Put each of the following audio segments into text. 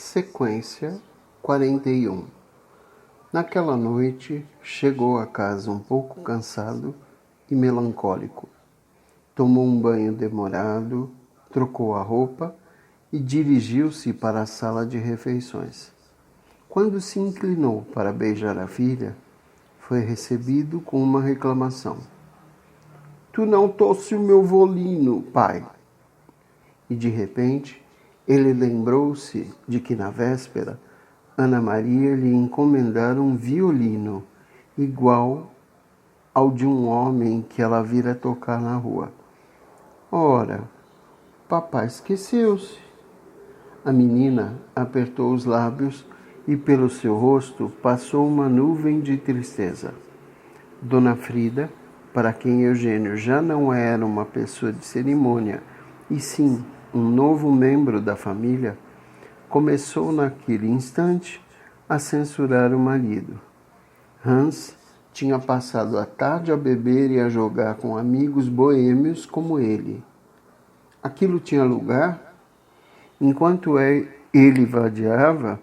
Sequência 41. Naquela noite, chegou a casa um pouco cansado e melancólico. Tomou um banho demorado, trocou a roupa e dirigiu-se para a sala de refeições. Quando se inclinou para beijar a filha, foi recebido com uma reclamação. Tu não trouxe o meu violino, pai. E de repente, ele lembrou-se de que na véspera, Ana Maria lhe encomendara um violino, igual ao de um homem que ela vira tocar na rua. Ora, papai esqueceu-se. A menina apertou os lábios e pelo seu rosto passou uma nuvem de tristeza. Dona Frida, para quem Eugênio já não era uma pessoa de cerimônia, e sim um novo membro da família, começou naquele instante a censurar o marido. Hans tinha passado a tarde a beber e a jogar com amigos boêmios como ele. Aquilo tinha lugar? Enquanto ele vadiava,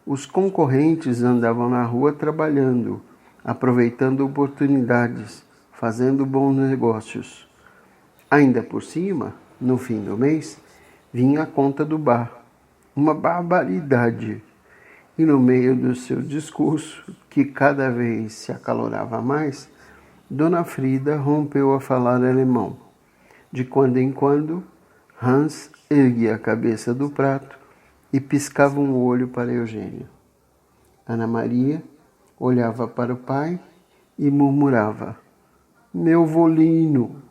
os concorrentes andavam na rua trabalhando, aproveitando oportunidades, fazendo bons negócios. Ainda por cima, no fim do mês, vinha a conta do bar. Uma barbaridade. E no meio do seu discurso, que cada vez se acalorava mais, Dona Frida rompeu a falar alemão. De quando em quando, Hans erguia a cabeça do prato e piscava um olho para Eugênio. Ana Maria olhava para o pai e murmurava: Meu violino!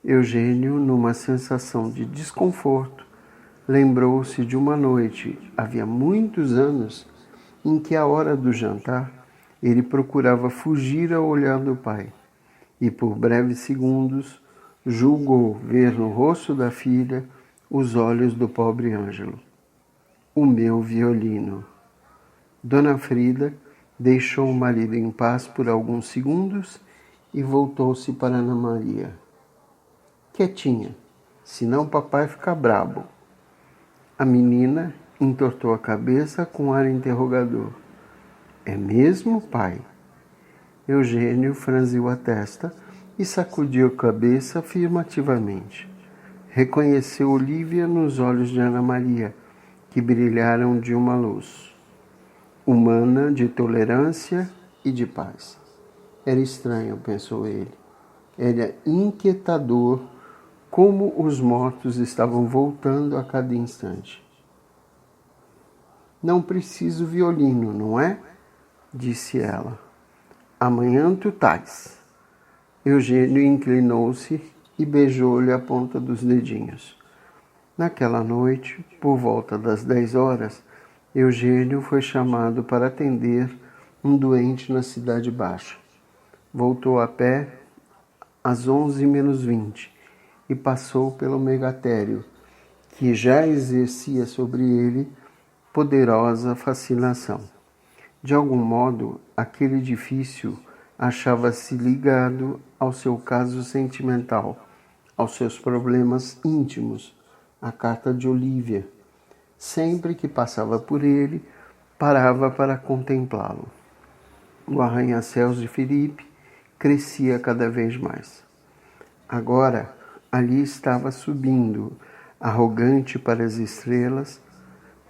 Eugênio, numa sensação de desconforto, lembrou-se de uma noite, havia muitos anos, em que à hora do jantar ele procurava fugir ao olhar do pai e por breves segundos julgou ver no rosto da filha os olhos do pobre Ângelo. O meu violino. Dona Frida deixou o marido em paz por alguns segundos e voltou-se para Ana Maria. Quietinha, senão papai fica brabo. A menina entortou a cabeça com ar interrogador. É mesmo, pai? Eugênio franziu a testa e sacudiu a cabeça afirmativamente. Reconheceu Olívia nos olhos de Ana Maria, que brilharam de uma luz humana, de tolerância e de paz. Era estranho, pensou ele. Era inquietador como os mortos estavam voltando a cada instante. Não preciso violino, não é? Disse ela. Amanhã tu tais. Eugênio inclinou-se e beijou-lhe a ponta dos dedinhos. Naquela noite, por volta das 10 horas, Eugênio foi chamado para atender um doente na Cidade Baixa. Voltou a pé às 11h menos 20 e passou pelo megatério, que já exercia sobre ele poderosa fascinação. De algum modo, aquele edifício achava-se ligado ao seu caso sentimental, aos seus problemas íntimos, à carta de Olívia. Sempre que passava por ele, parava para contemplá-lo. O arranha-céus de Felipe crescia cada vez mais. Agora, ali estava subindo, arrogante para as estrelas,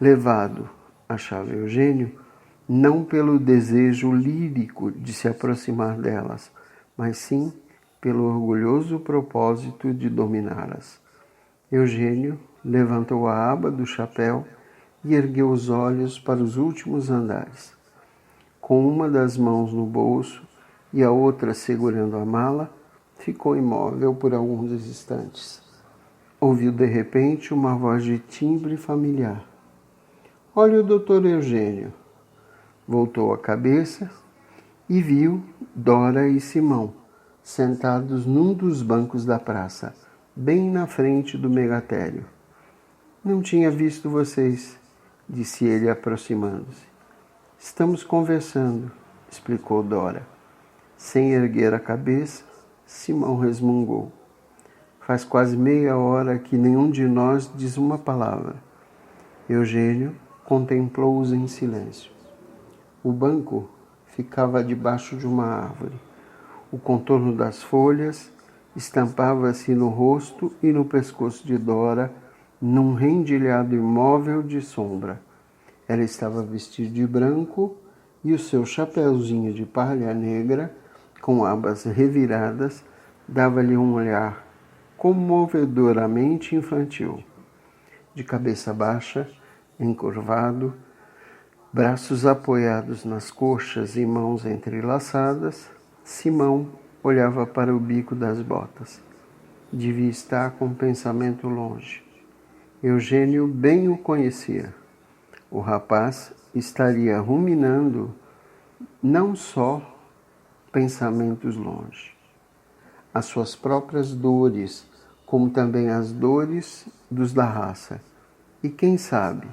levado, achava Eugênio, não pelo desejo lírico de se aproximar delas, mas sim pelo orgulhoso propósito de dominá-las. Eugênio levantou a aba do chapéu e ergueu os olhos para os últimos andares. Com uma das mãos no bolso e a outra segurando a mala, ficou imóvel por alguns instantes. Ouviu de repente uma voz de timbre familiar. Olha o doutor Eugênio. Voltou a cabeça e viu Dora e Simão, sentados num dos bancos da praça, bem na frente do megatério. Não tinha visto vocês, disse ele aproximando-se. Estamos conversando, explicou Dora. Sem erguer a cabeça, Simão resmungou. Faz quase meia hora que nenhum de nós diz uma palavra. Eugênio contemplou-os em silêncio. O banco ficava debaixo de uma árvore. O contorno das folhas estampava-se no rosto e no pescoço de Dora, num rendilhado imóvel de sombra. Ela estava vestida de branco e o seu chapeuzinho de palha negra, com abas reviradas, dava-lhe um olhar comovedoramente infantil. De cabeça baixa, encurvado, braços apoiados nas coxas e mãos entrelaçadas, Simão olhava para o bico das botas. Devia estar com o pensamento longe. Eugênio bem o conhecia. O rapaz estaria ruminando não só pensamentos longe, as suas próprias dores, como também as dores dos da raça. E quem sabe,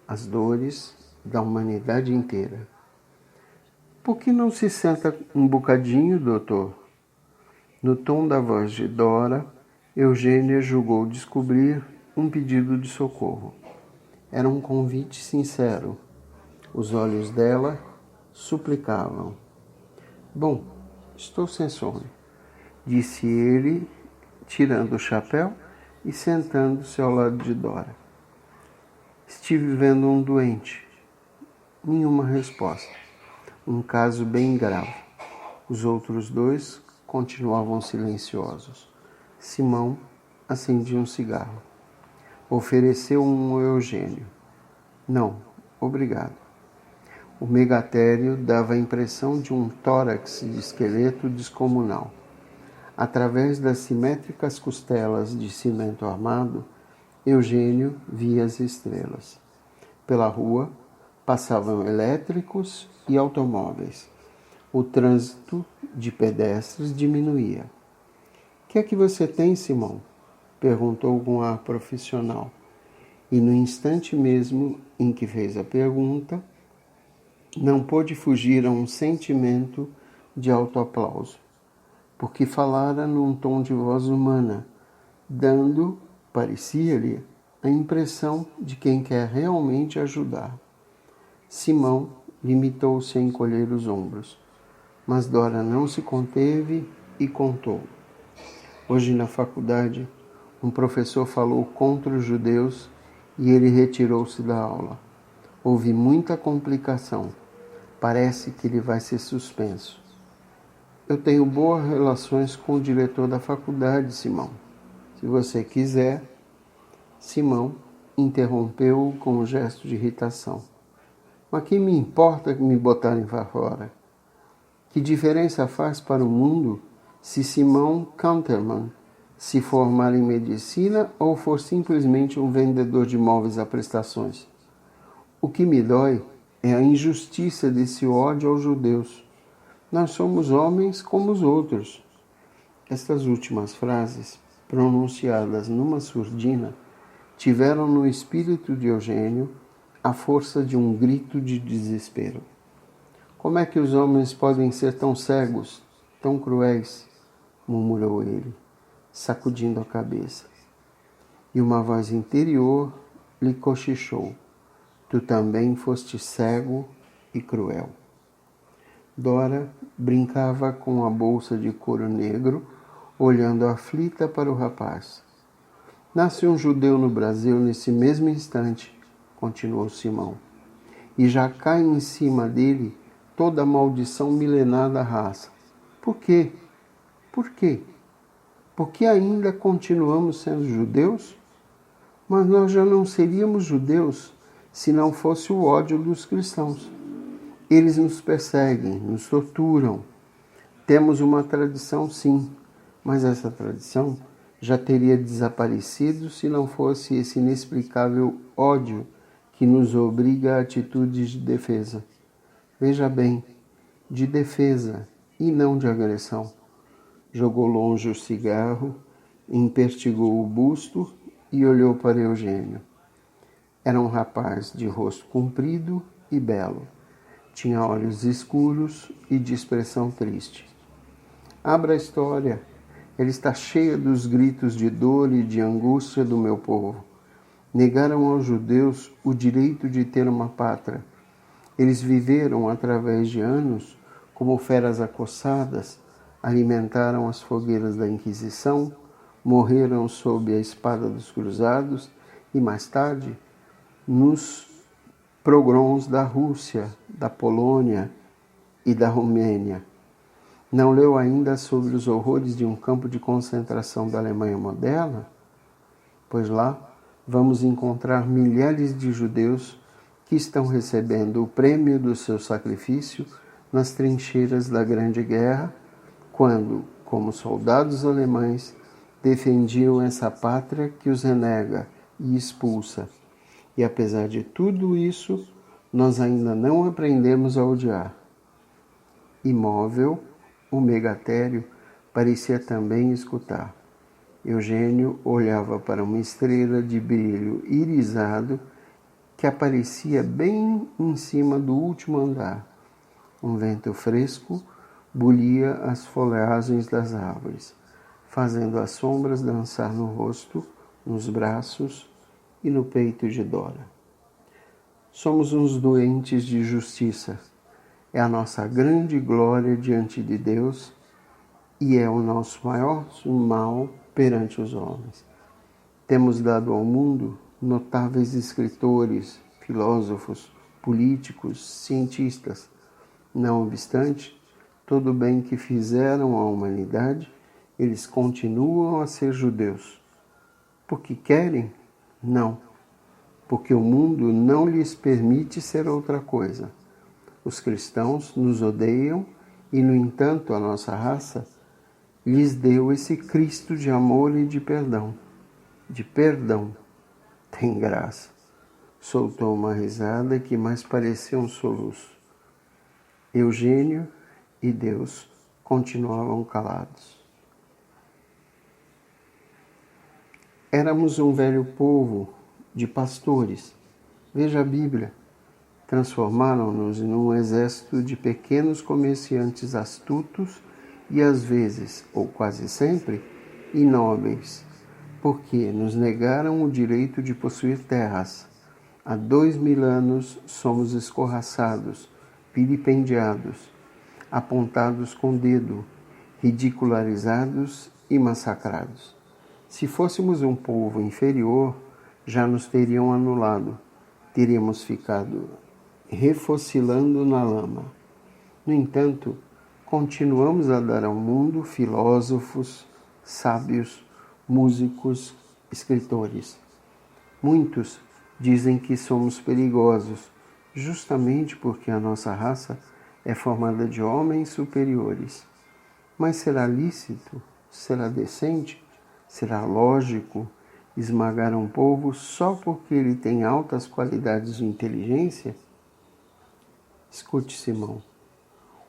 as dores da humanidade inteira. Por que não se senta um bocadinho, doutor? No tom da voz de Dora, Eugênia julgou descobrir um pedido de socorro. Era um convite sincero. Os olhos dela suplicavam. Bom, estou sem sono, disse ele, tirando o chapéu e sentando-se ao lado de Dora. Estive vendo um doente. Nenhuma resposta. Um caso bem grave. Os outros dois continuavam silenciosos. Simão acendia um cigarro. Ofereceu um ao Eugênio. Não, obrigado. O megatério dava a impressão de um tórax de esqueleto descomunal. Através das simétricas costelas de cimento armado, Eugênio via as estrelas. Pela rua passavam elétricos e automóveis. O trânsito de pedestres diminuía. O que é que você tem, Simão? Perguntou com ar profissional. E no instante mesmo em que fez a pergunta, não pôde fugir a um sentimento de autoaplauso, porque falara num tom de voz humana, dando, parecia-lhe, a impressão de quem quer realmente ajudar. Simão limitou-se a encolher os ombros, mas Dora não se conteve e contou. Hoje na faculdade, um professor falou contra os judeus e ele retirou-se da aula. Houve muita complicação. Parece que ele vai ser suspenso. Eu tenho boas relações com o diretor da faculdade, Simão. Se você quiser... Simão interrompeu-o com um gesto de irritação. Mas que me importa me botarem para fora? Que diferença faz para o mundo se Simão Counterman se formar em medicina ou for simplesmente um vendedor de móveis a prestações? O que me dói é a injustiça desse ódio aos judeus. Nós somos homens como os outros. Estas últimas frases, pronunciadas numa surdina, tiveram no espírito de Eugênio a força de um grito de desespero. Como é que os homens podem ser tão cegos, tão cruéis? Murmurou ele, sacudindo a cabeça. E uma voz interior lhe cochichou. Tu também foste cego e cruel. Dora brincava com a bolsa de couro negro, olhando aflita para o rapaz. Nasce um judeu no Brasil nesse mesmo instante, continuou Simão, e já cai em cima dele toda a maldição milenar da raça. Por quê? Por quê? Porque ainda continuamos sendo judeus? Mas nós já não seríamos judeus se não fosse o ódio dos cristãos. Eles nos perseguem, nos torturam. Temos uma tradição, sim, mas essa tradição já teria desaparecido se não fosse esse inexplicável ódio que nos obriga a atitudes de defesa. Veja bem, de defesa e não de agressão. Jogou longe o cigarro, empertigou o busto e olhou para Eugênio. Era um rapaz de rosto comprido e belo. Tinha olhos escuros e de expressão triste. Abra a história. Ela está cheia dos gritos de dor e de angústia do meu povo. Negaram aos judeus o direito de ter uma pátria. Eles viveram através de anos como feras acossadas, alimentaram as fogueiras da Inquisição, morreram sob a espada dos cruzados e, mais tarde, nos pogroms da Rússia, da Polônia e da Romênia. Não leu ainda sobre os horrores de um campo de concentração da Alemanha moderna? Pois lá vamos encontrar milhares de judeus que estão recebendo o prêmio do seu sacrifício nas trincheiras da Grande Guerra, quando, como soldados alemães, defendiam essa pátria que os renega e expulsa. E apesar de tudo isso, nós ainda não aprendemos a odiar. Imóvel, o megatério parecia também escutar. Eugênio olhava para uma estrela de brilho irisado que aparecia bem em cima do último andar. Um vento fresco bulia as folhagens das árvores, fazendo as sombras dançar no rosto, nos braços e no peito de Dora. Somos uns doentes de justiça. É a nossa grande glória diante de Deus e é o nosso maior mal perante os homens. Temos dado ao mundo notáveis escritores, filósofos, políticos, cientistas. Não obstante, todo o bem que fizeram à humanidade, eles continuam a ser judeus. Porque querem? Não. Porque o mundo não lhes permite ser outra coisa. Os cristãos nos odeiam e, no entanto, a nossa raça lhes deu esse Cristo de amor e de perdão. De perdão. Tem graça. Soltou uma risada que mais parecia um soluço. Eugênio e Deus continuavam calados. Éramos um velho povo de pastores. Veja a Bíblia. Transformaram-nos em um exército de pequenos comerciantes astutos e às vezes, ou quase sempre, inóbeis, porque nos negaram o direito de possuir terras. Há 2000 anos somos escorraçados, vilipendiados, apontados com dedo, ridicularizados e massacrados. Se fôssemos um povo inferior, já nos teriam anulado, teríamos ficado refocilando na lama. No entanto, continuamos a dar ao mundo filósofos, sábios, músicos, escritores. Muitos dizem que somos perigosos, justamente porque a nossa raça é formada de homens superiores. Mas será lícito? Será decente? Será lógico esmagar um povo só porque ele tem altas qualidades de inteligência? Escute, Simão.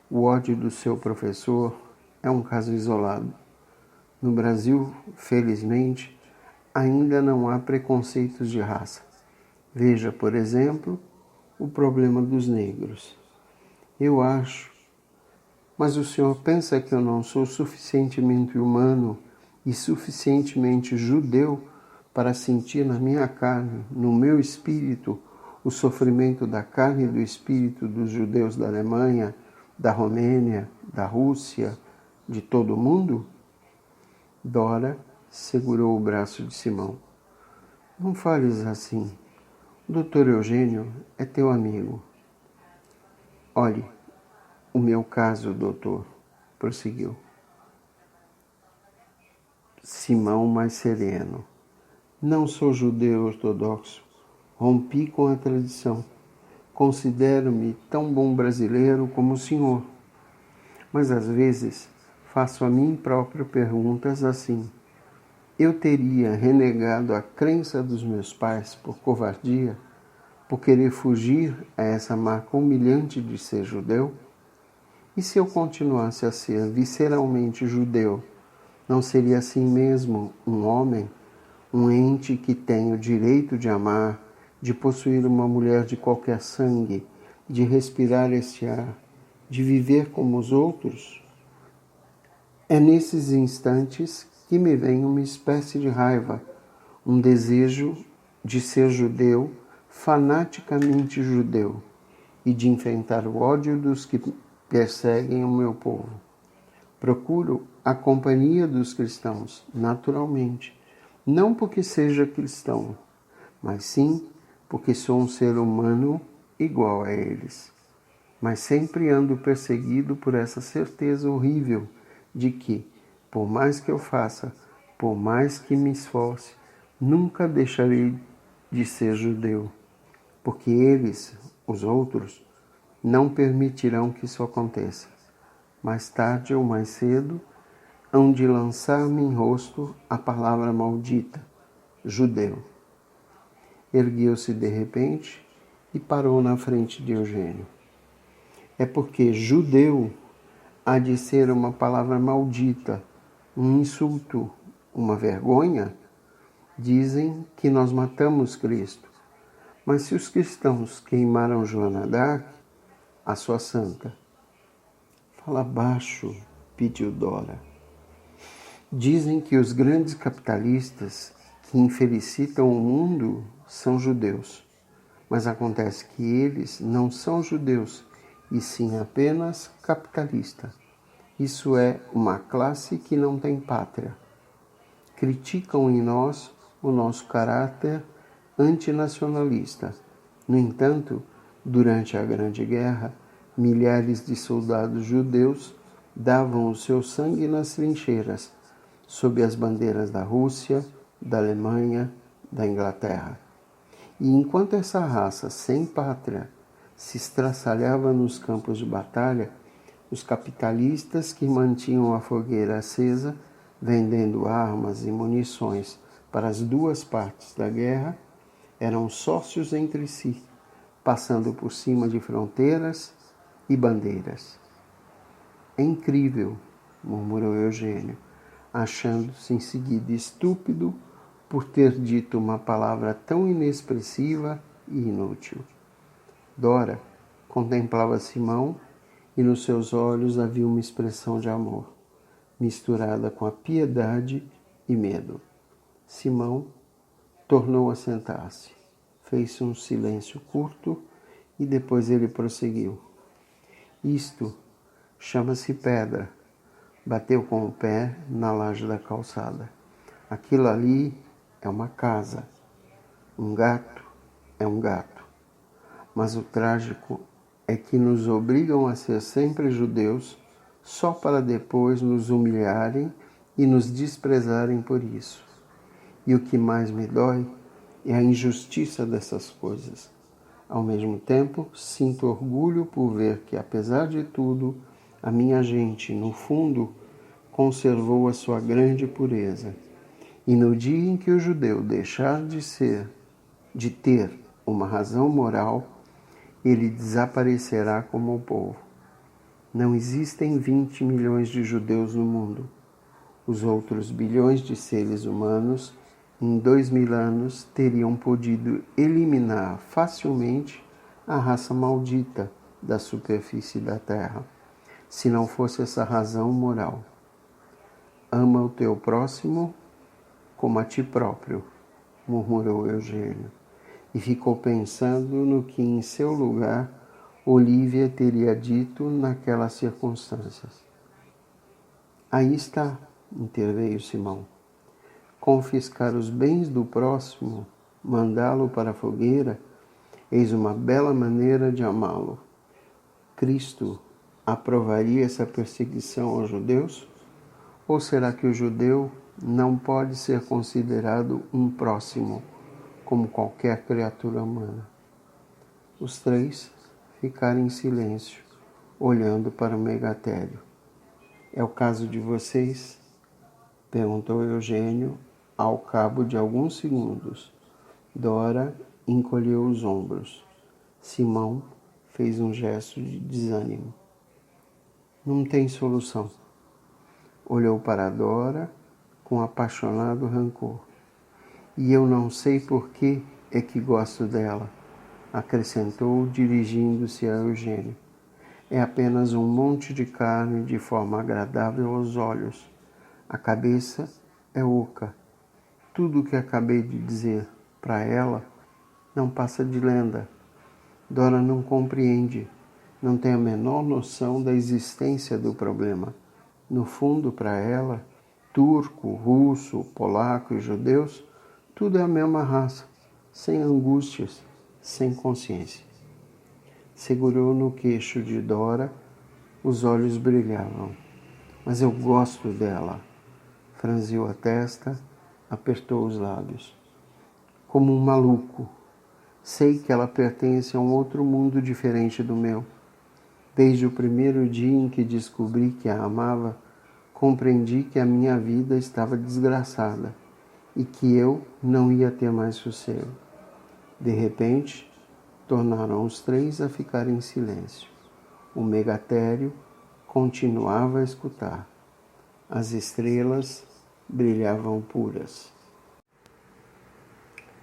O ódio do seu professor é um caso isolado. No Brasil, felizmente, ainda não há preconceitos de raça. Veja, por exemplo, o problema dos negros. Eu acho, mas o senhor pensa que eu não sou suficientemente humano e suficientemente judeu para sentir na minha carne, no meu espírito, o sofrimento da carne e do espírito dos judeus da Alemanha, da Romênia, da Rússia, de todo o mundo? Dora segurou o braço de Simão. Não fales assim. O doutor Eugênio é teu amigo. Olhe, o meu caso, doutor, prosseguiu. Simão mais sereno. Não sou judeu ortodoxo. Rompi com a tradição. Considero-me tão bom brasileiro como o senhor. Mas às vezes faço a mim próprio perguntas assim. Eu teria renegado a crença dos meus pais por covardia, por querer fugir a essa marca humilhante de ser judeu? E se eu continuasse a ser visceralmente judeu, não seria assim mesmo um homem, um ente que tem o direito de amar, de possuir uma mulher de qualquer sangue, de respirar este ar, de viver como os outros? É nesses instantes que me vem uma espécie de raiva, um desejo de ser judeu, fanaticamente judeu, e de enfrentar o ódio dos que perseguem o meu povo. Procuro a companhia dos cristãos, naturalmente, não porque seja cristão, mas sim porque sou um ser humano igual a eles. Mas sempre ando perseguido por essa certeza horrível de que, por mais que eu faça, por mais que me esforce, nunca deixarei de ser judeu, porque eles, os outros, não permitirão que isso aconteça. Mais tarde ou mais cedo, hão de lançar-me em rosto a palavra maldita, judeu. Ergueu-se de repente e parou na frente de Eugênio. É porque judeu há de ser uma palavra maldita, um insulto, uma vergonha? Dizem que nós matamos Cristo. Mas se os cristãos queimaram Joana d'Arc, a sua santa. Fala baixo, pediu Dora. Dizem que os grandes capitalistas que infelicitam o mundo são judeus. Mas acontece que eles não são judeus, e sim apenas capitalista. Isso é uma classe que não tem pátria. Criticam em nós o nosso caráter antinacionalista. No entanto, durante a Grande Guerra, milhares de soldados judeus davam o seu sangue nas trincheiras, sob as bandeiras da Rússia, da Alemanha, da Inglaterra. E enquanto essa raça sem pátria se estraçalhava nos campos de batalha, os capitalistas que mantinham a fogueira acesa, vendendo armas e munições para as duas partes da guerra, eram sócios entre si, passando por cima de fronteiras e bandeiras. É incrível, murmurou Eugênio, achando-se em seguida estúpido por ter dito uma palavra tão inexpressiva e inútil. Dora contemplava Simão e nos seus olhos havia uma expressão de amor, misturada com a piedade e medo. Simão tornou a sentar-se. Fez um silêncio curto e depois ele prosseguiu. Isto chama-se pedra. Bateu com o pé na laje da calçada. Aquilo ali é uma casa. Um gato é um gato. Mas o trágico é que nos obrigam a ser sempre judeus só para depois nos humilharem e nos desprezarem por isso. E o que mais me dói é a injustiça dessas coisas. Ao mesmo tempo, sinto orgulho por ver que, apesar de tudo, a minha gente, no fundo, conservou a sua grande pureza. E no dia em que o judeu deixar de ter uma razão moral, ele desaparecerá como o povo. Não existem 20 milhões de judeus no mundo. Os outros bilhões de seres humanos, em 2000 anos, teriam podido eliminar facilmente a raça maldita da superfície da terra, se não fosse essa razão moral. Ama o teu próximo como a ti próprio, murmurou Eugênio, e ficou pensando no que em seu lugar Olívia teria dito naquelas circunstâncias. Aí está, interveio Simão. Confiscar os bens do próximo, mandá-lo para a fogueira, eis uma bela maneira de amá-lo. Cristo aprovaria essa perseguição aos judeus? Ou será que o judeu não pode ser considerado um próximo, como qualquer criatura humana? Os três ficaram em silêncio, olhando para o megatério. É o caso de vocês? Perguntou Eugênio, ao cabo de alguns segundos. Dora encolheu os ombros. Simão fez um gesto de desânimo. Não tem solução. Olhou para Dora com apaixonado rancor. E eu não sei por que é que gosto dela, acrescentou, dirigindo-se a Eugênio. É apenas um monte de carne de forma agradável aos olhos. A cabeça é oca. Tudo o que acabei de dizer. para ela, não passa de lenda. Dora não compreende, não tem a menor noção da existência do problema. No fundo, para ela, turco, russo, polaco e judeus, tudo é a mesma raça, sem angústias, sem consciência. Segurou no queixo de Dora, os olhos brilhavam. Mas eu gosto dela. Franziu a testa, apertou os lábios. Como um maluco. Sei que ela pertence a um outro mundo diferente do meu. Desde o primeiro dia em que descobri que a amava, compreendi que a minha vida estava desgraçada e que eu não ia ter mais sossego. De repente, tornaram os três a ficar em silêncio. O megatério continuava a escutar. As estrelas brilhavam puras.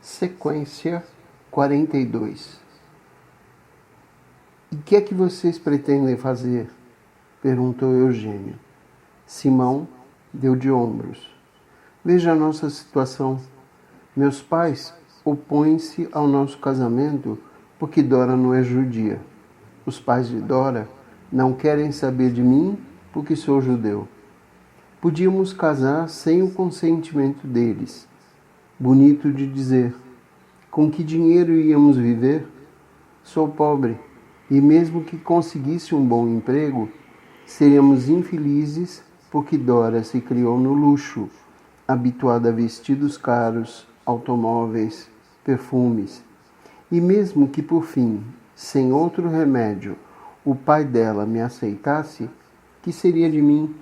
Sequência 42. E o que é que vocês pretendem fazer? Perguntou Eugênio. Simão deu de ombros. Veja a nossa situação. Meus pais opõem-se ao nosso casamento porque Dora não é judia. Os pais de Dora não querem saber de mim porque sou judeu. Podíamos casar sem o consentimento deles. Bonito de dizer. Com que dinheiro íamos viver? Sou pobre, e mesmo que conseguisse um bom emprego, seríamos infelizes porque Dora se criou no luxo, habituada a vestidos caros, automóveis, perfumes. E mesmo que por fim, sem outro remédio, o pai dela me aceitasse, que seria de mim?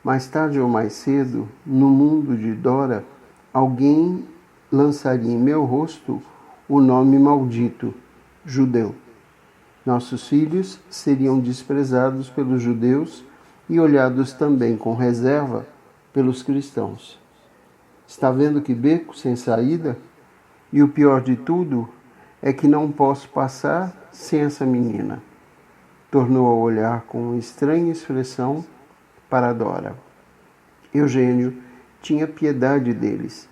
Mais tarde ou mais cedo, no mundo de Dora, alguém lançaria em meu rosto o nome maldito, judeu. Nossos filhos seriam desprezados pelos judeus e olhados também com reserva pelos cristãos. Está vendo que beco sem saída? E o pior de tudo é que não posso passar sem essa menina. Tornou a olhar com uma estranha expressão para Dora. Eugênio tinha piedade deles,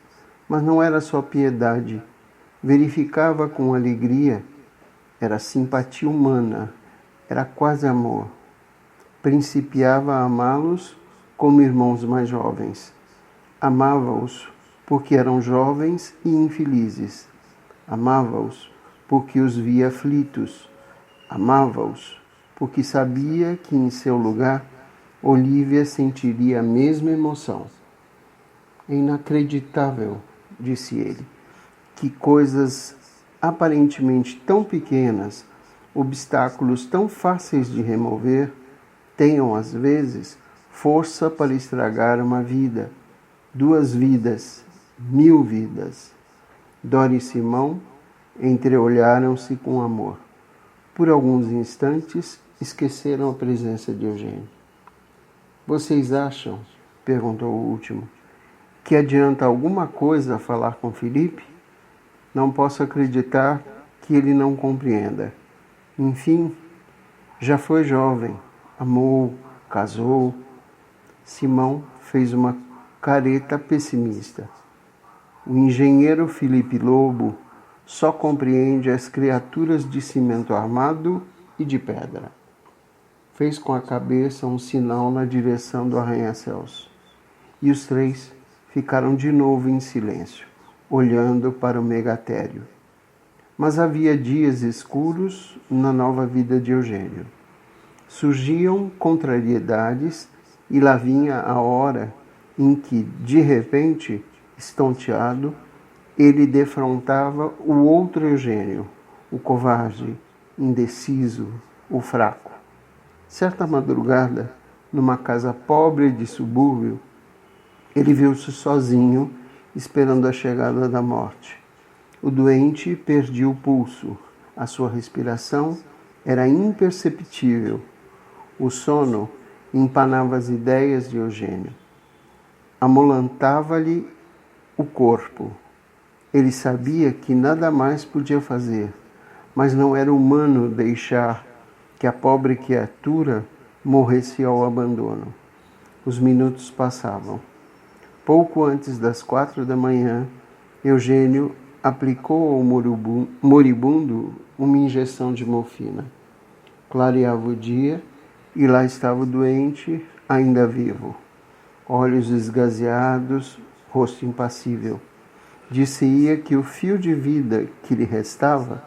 mas não era só piedade. Verificava com alegria, era simpatia humana, era quase amor. Principiava a amá-los como irmãos mais jovens. Amava-os porque eram jovens e infelizes. Amava-os porque os via aflitos. Amava-os porque sabia que em seu lugar Olívia sentiria a mesma emoção. É inacreditável, disse ele, que coisas aparentemente tão pequenas, obstáculos tão fáceis de remover, tenham às vezes força para estragar uma vida, 2 vidas, 1000 vidas. Dora e Simão entreolharam-se com amor. Por alguns instantes, esqueceram a presença de Eugênio. Vocês acham, perguntou o último, que adianta alguma coisa falar com Felipe? Não posso acreditar que ele não compreenda. Enfim, já foi jovem, amou, casou. Simão fez uma careta pessimista. O engenheiro Felipe Lobo só compreende as criaturas de cimento armado e de pedra. Fez com a cabeça um sinal na direção do arranha-céus. E os três ficaram de novo em silêncio, olhando para o megatério. Mas havia dias escuros na nova vida de Eugênio. Surgiam contrariedades e lá vinha a hora em que, de repente, estonteado, ele defrontava o outro Eugênio, o covarde, indeciso, o fraco. Certa madrugada, numa casa pobre de subúrbio, ele viu-se sozinho, esperando a chegada da morte. O doente perdia o pulso, a sua respiração era imperceptível. O sono empanava as ideias de Eugênio. Amolantava-lhe o corpo. Ele sabia que nada mais podia fazer, mas não era humano deixar que a pobre criatura morresse ao abandono. Os minutos passavam. Pouco antes das 4 da manhã, Eugênio aplicou ao moribundo uma injeção de morfina. Clareava o dia e lá estava o doente, ainda vivo. Olhos esgazeados, rosto impassível. Disse-ia que o fio de vida que lhe restava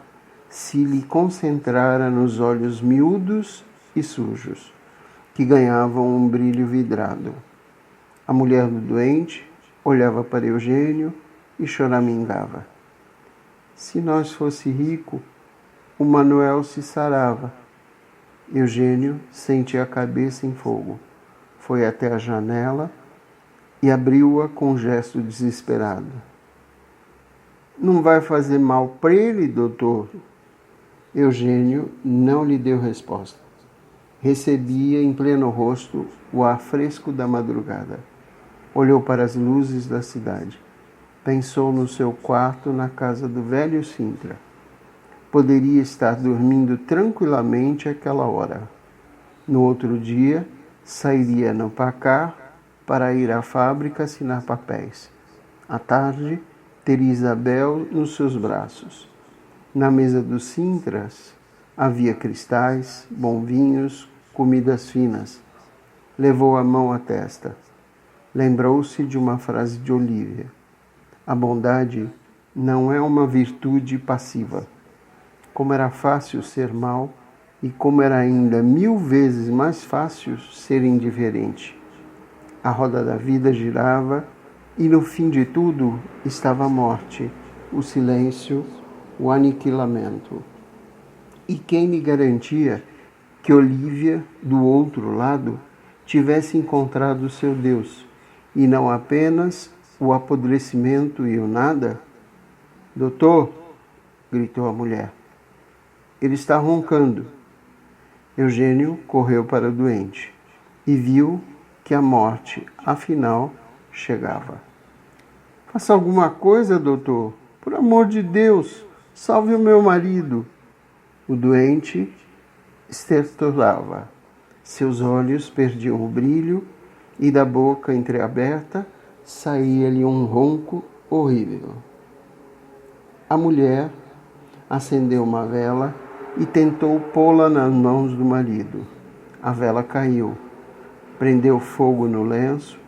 se lhe concentrara nos olhos miúdos e sujos, que ganhavam um brilho vidrado. A mulher do doente olhava para Eugênio e choramingava. Se nós fosse rico, o Manuel se sarava. Eugênio sentia a cabeça em fogo. Foi até a janela e abriu-a com um gesto desesperado. Não vai fazer mal para ele, doutor? Eugênio não lhe deu resposta. Recebia em pleno rosto o ar fresco da madrugada. Olhou para as luzes da cidade. Pensou no seu quarto na casa do velho Sintra. Poderia estar dormindo tranquilamente àquela hora. No outro dia, sairia no Pacar para ir à fábrica assinar papéis. À tarde, teria Isabel nos seus braços. Na mesa dos Sintras havia cristais, bons vinhos, comidas finas. Levou a mão à testa. Lembrou-se de uma frase de Olívia. A bondade não é uma virtude passiva. Como era fácil ser mau e como era ainda 1000 vezes mais fácil ser indiferente. A roda da vida girava e no fim de tudo estava a morte, o silêncio, o aniquilamento. E quem lhe garantia que Olívia, do outro lado, tivesse encontrado seu Deus, e não apenas o apodrecimento e o nada? Doutor, gritou a mulher, ele está roncando. Eugênio correu para o doente e viu que a morte, afinal, chegava. Faça alguma coisa, doutor. Por amor de Deus, salve o meu marido. O doente estertorava. Seus olhos perdiam o brilho e da boca entreaberta saía-lhe um ronco horrível. A mulher acendeu uma vela e tentou pô-la nas mãos do marido. A vela caiu, prendeu fogo no lenço,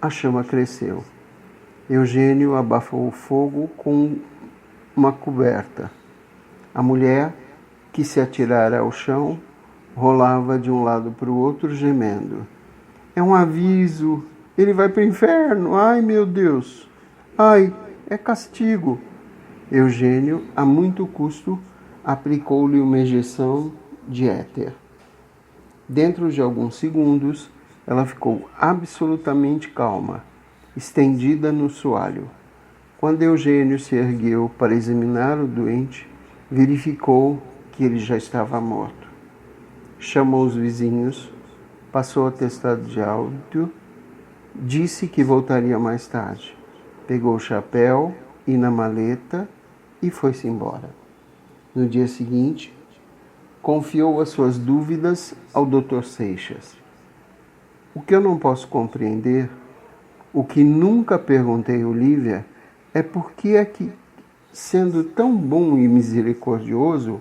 a chama cresceu. Eugênio abafou o fogo com uma coberta. A mulher, que se atirara ao chão, rolava de um lado para o outro gemendo. É um aviso, ele vai para o inferno, ai meu Deus, ai, é castigo. Eugênio, a muito custo, aplicou-lhe uma injeção de éter. Dentro de alguns segundos, ela ficou absolutamente calma, estendida no soalho. Quando Eugênio se ergueu para examinar o doente, verificou que ele já estava morto. Chamou os vizinhos, passou atestado de óbito, disse que voltaria mais tarde. Pegou o chapéu e na maleta e foi-se embora. No dia seguinte, confiou as suas dúvidas ao Dr. Seixas. O que eu não posso compreender, o que nunca perguntei a Olívia, é por que é que, sendo tão bom e misericordioso,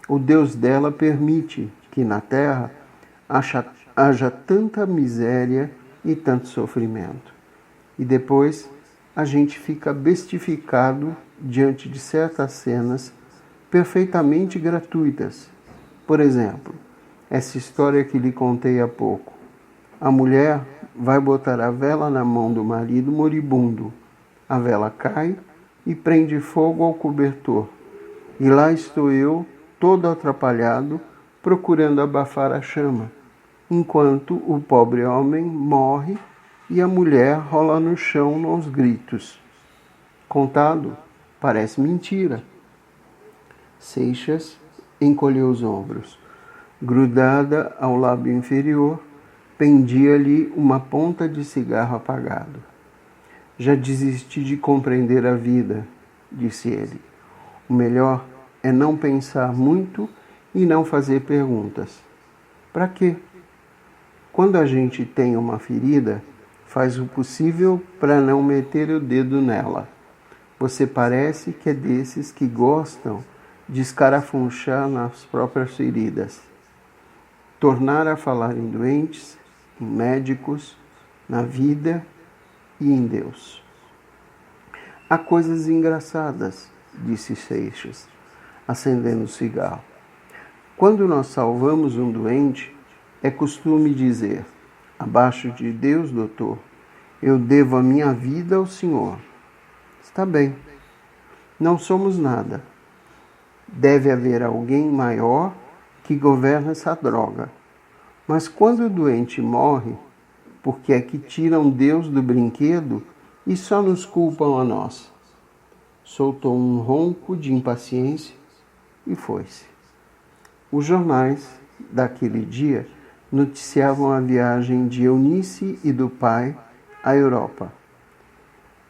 o Deus dela permite que na terra haja tanta miséria e tanto sofrimento. E depois a gente fica bestificado diante de certas cenas perfeitamente gratuitas. Por exemplo, essa história que lhe contei há pouco. A mulher vai botar a vela na mão do marido moribundo. A vela cai e prende fogo ao cobertor. E lá estou eu, todo atrapalhado, procurando abafar a chama, enquanto o pobre homem morre e a mulher rola no chão aos gritos. Contado, parece mentira. Seixas encolheu os ombros. Grudada ao lábio inferior, pendia-lhe uma ponta de cigarro apagado. Já desisti de compreender a vida, disse ele. O melhor é não pensar muito e não fazer perguntas. Para quê? Quando a gente tem uma ferida, faz o possível para não meter o dedo nela. Você parece que é desses que gostam de escarafunchar nas próprias feridas. Tornar a falar em doentes, em médicos, na vida e em Deus. Há coisas engraçadas, disse Seixas, acendendo o cigarro. Quando nós salvamos um doente, é costume dizer: abaixo de Deus, doutor, eu devo a minha vida ao Senhor. Está bem, não somos nada. Deve haver alguém maior que governa essa droga. Mas quando o doente morre, porque é que tiram Deus do brinquedo e só nos culpam a nós? Soltou um ronco de impaciência e foi-se. Os jornais daquele dia noticiavam a viagem de Eunice e do pai à Europa.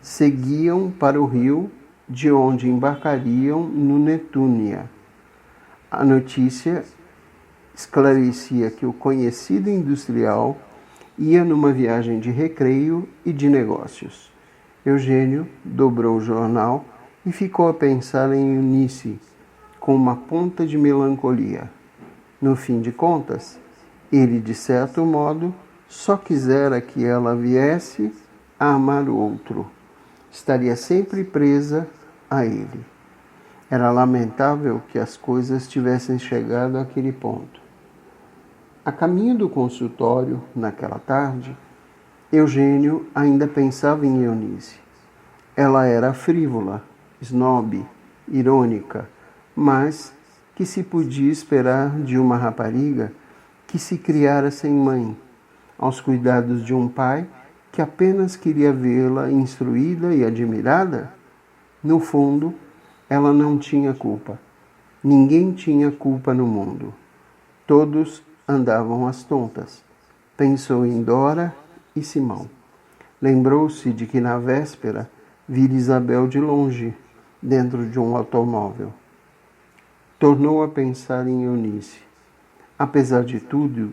Seguiam para o Rio, de onde embarcariam no Netúnia. A notícia esclarecia que o conhecido industrial ia numa viagem de recreio e de negócios. Eugênio dobrou o jornal e ficou a pensar em Eunice, com uma ponta de melancolia. No fim de contas, ele, de certo modo, só quisera que ela viesse a amar o outro. Estaria sempre presa a ele. Era lamentável que as coisas tivessem chegado àquele ponto. A caminho do consultório, naquela tarde, Eugênio ainda pensava em Eunice. Ela era frívola, snob, irônica, mas que se podia esperar de uma rapariga que se criara sem mãe, aos cuidados de um pai que apenas queria vê-la instruída e admirada? No fundo, ela não tinha culpa. Ninguém tinha culpa no mundo. Todos andavam às tontas. Pensou em Dora e Simão. Lembrou-se de que na véspera vira Isabel de longe, dentro de um automóvel. Tornou a pensar em Eunice. Apesar de tudo,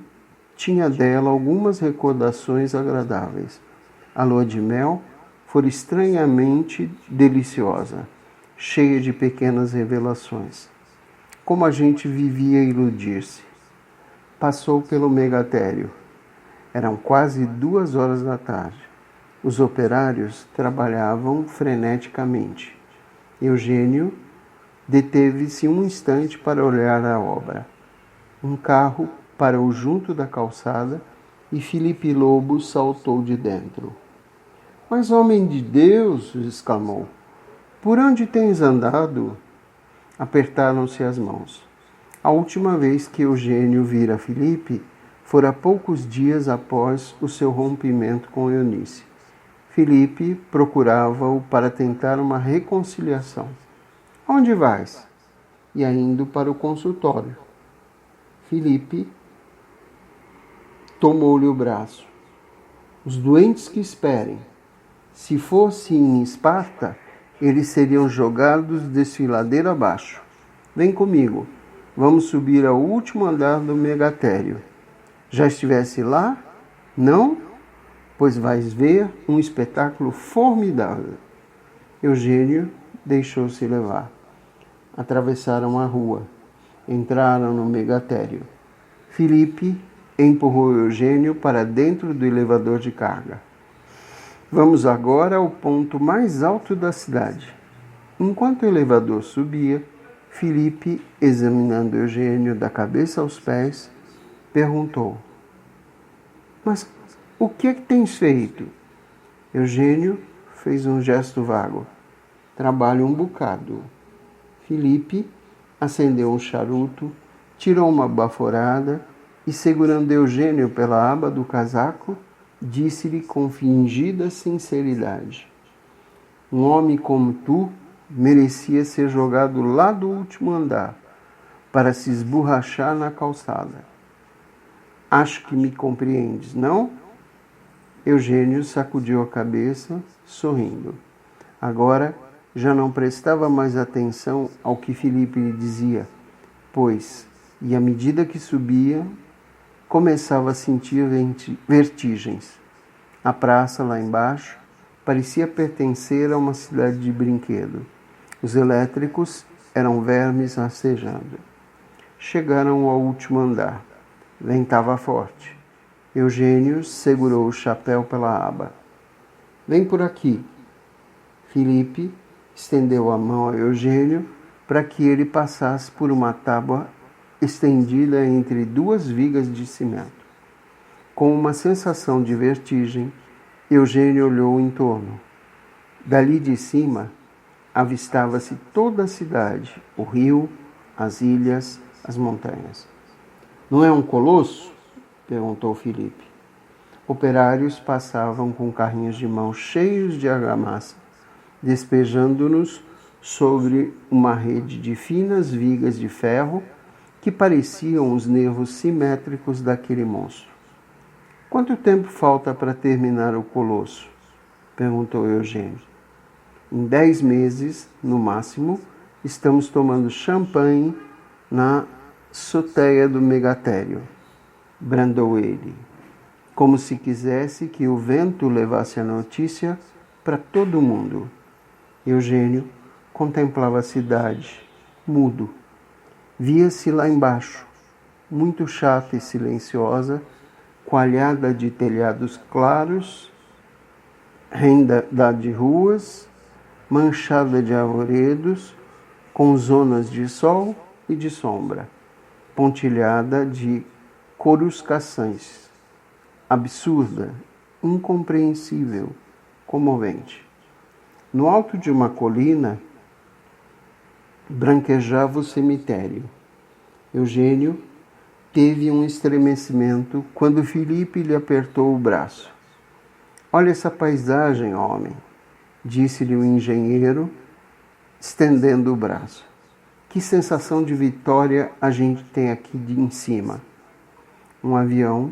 tinha dela algumas recordações agradáveis. A lua de mel fora estranhamente deliciosa, cheia de pequenas revelações. Como a gente vivia a iludir-se. Passou pelo megatério. Eram quase 2 horas da tarde. Os operários trabalhavam freneticamente. Eugênio deteve-se um instante para olhar a obra. Um carro parou junto da calçada e Felipe Lobo saltou de dentro. Mas, homem de Deus, exclamou, por onde tens andado? Apertaram-se as mãos. A última vez que Eugênio vira Felipe fora poucos dias após o seu rompimento com Eunice. Felipe procurava-o para tentar uma reconciliação. Onde vais? Ia indo para o consultório. Felipe tomou-lhe o braço. Os doentes que esperem. Se fosse em Esparta, eles seriam jogados desfiladeiro abaixo. Vem comigo. Vamos subir ao último andar do megatério. Já estivesse lá? Não? Pois vais ver um espetáculo formidável. Eugênio deixou-se levar. Atravessaram a rua. Entraram no megatério. Felipe empurrou Eugênio para dentro do elevador de carga. Vamos agora ao ponto mais alto da cidade. Enquanto o elevador subia, Felipe, examinando Eugênio da cabeça aos pés, perguntou: Mas o que é que tens feito? Eugênio fez um gesto vago. Trabalho um bocado. Felipe acendeu um charuto, tirou uma baforada e, segurando Eugênio pela aba do casaco, disse-lhe com fingida sinceridade: Um homem como tu merecia ser jogado lá do último andar para se esborrachar na calçada. Acho que me compreendes, não? Eugênio sacudiu a cabeça, sorrindo. Agora já não prestava mais atenção ao que Felipe lhe dizia, pois, e à medida que subia, começava a sentir vertigens. A praça lá embaixo parecia pertencer a uma cidade de brinquedo. Os elétricos eram vermes rastejando. Chegaram ao último andar. Ventava forte. Eugênio segurou o chapéu pela aba. Vem por aqui. Filipe estendeu a mão a Eugênio para que ele passasse por uma tábua estendida entre duas vigas de cimento. Com uma sensação de vertigem, Eugênio olhou em torno. Dali de cima, avistava-se toda a cidade, o rio, as ilhas, as montanhas. Não é um colosso? Perguntou Filipe. Operários passavam com carrinhos de mão cheios de argamassa, despejando-nos sobre uma rede de finas vigas de ferro que pareciam os nervos simétricos daquele monstro. Quanto tempo falta para terminar o colosso? Perguntou Eugênio. Em 10 meses, no máximo, estamos tomando champanhe na azoteia do megatério, brandou ele, como se quisesse que o vento levasse a notícia para todo mundo. Eugênio contemplava a cidade, mudo. Via-se lá embaixo, muito chata e silenciosa, coalhada de telhados claros, rendada de ruas, manchada de arvoredos, com zonas de sol e de sombra, pontilhada de coruscações, absurda, incompreensível, comovente. No alto de uma colina, branquejava o cemitério. Eugênio teve um estremecimento quando Filipe lhe apertou o braço. Olha essa paisagem, homem, disse-lhe o engenheiro, estendendo o braço. Que sensação de vitória a gente tem aqui em cima. Um avião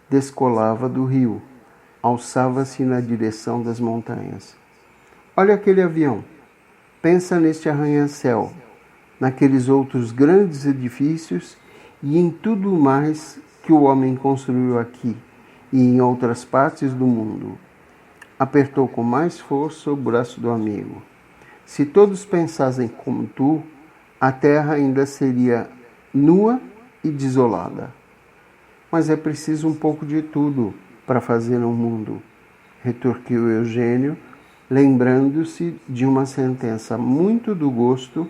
descolava do rio, alçava-se na direção das montanhas. Olha aquele avião. Pensa neste arranha-céu, naqueles outros grandes edifícios e em tudo mais que o homem construiu aqui e em outras partes do mundo. Apertou com mais força o braço do amigo. Se todos pensassem como tu, a terra ainda seria nua e desolada. Mas é preciso um pouco de tudo para fazer um mundo, retorquiu Eugênio, lembrando-se de uma sentença muito do gosto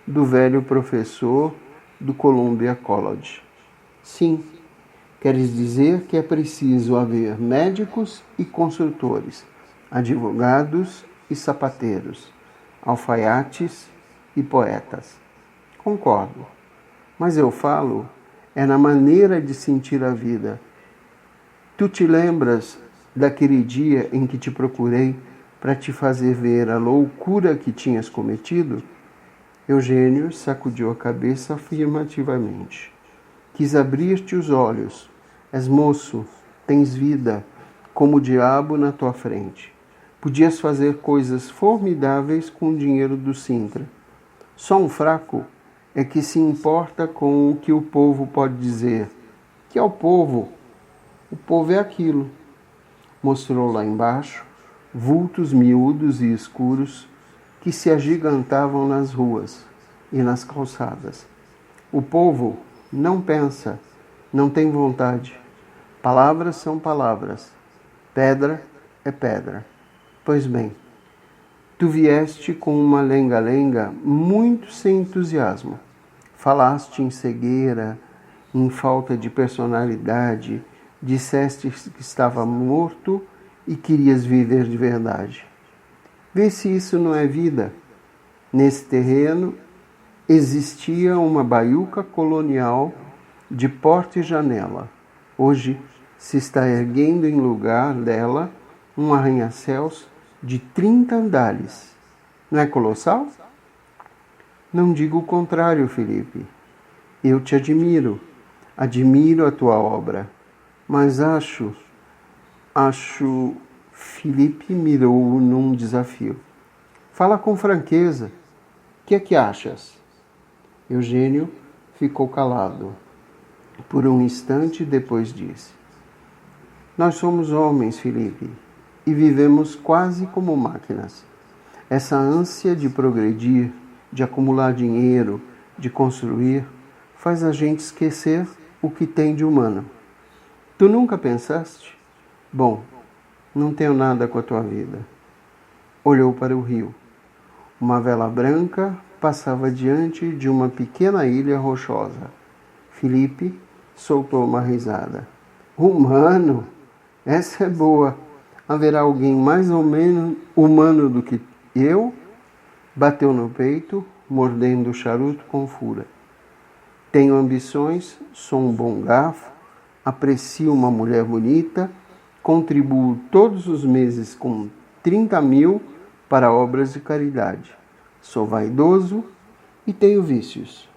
do velho professor do Columbia College. Sim, queres dizer que é preciso haver médicos e construtores, advogados e sapateiros, alfaiates e poetas. Concordo, mas eu falo é na maneira de sentir a vida. Tu te lembras daquele dia em que te procurei para te fazer ver a loucura que tinhas cometido? Eugênio sacudiu a cabeça afirmativamente. Quis abrir-te os olhos. És moço, tens vida, como o diabo na tua frente. Podias fazer coisas formidáveis com o dinheiro do Sintra. Só um fraco é que se importa com o que o povo pode dizer. Que é o povo? O povo é aquilo. Mostrou lá embaixo vultos miúdos e escuros que se agigantavam nas ruas e nas calçadas. O povo não pensa, não tem vontade. Palavras são palavras. Pedra é pedra. Pois bem, tu vieste com uma lenga-lenga muito sem entusiasmo. Falaste em cegueira, em falta de personalidade, disseste que estava morto e querias viver de verdade. Vê se isso não é vida. Nesse terreno existia uma baiuca colonial de porta e janela. Hoje se está erguendo em lugar dela um arranha-céus de 30 andares. Não é colossal? Não digo o contrário, Filipe. Eu te admiro a tua obra, mas acho... Filipe mirou-o num desafio. Fala com franqueza. O que é que achas? Eugênio ficou calado. Por um instante, depois disse: Nós somos homens, Filipe, e vivemos quase como máquinas. Essa ânsia de progredir, de acumular dinheiro, de construir, faz a gente esquecer o que tem de humano. Tu nunca pensaste? Bom, não tenho nada com a tua vida. Olhou para o rio. Uma vela branca passava diante de uma pequena ilha rochosa. Felipe soltou uma risada. Humano? Essa é boa. Haverá alguém mais ou menos humano do que eu? Bateu no peito, mordendo o charuto com fúria. Tenho ambições, sou um bom garfo, aprecio uma mulher bonita, contribuo todos os meses com 30.000 para obras de caridade. Sou vaidoso e tenho vícios.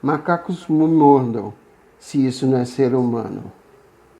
Macacos me mordam, se isso não é ser humano.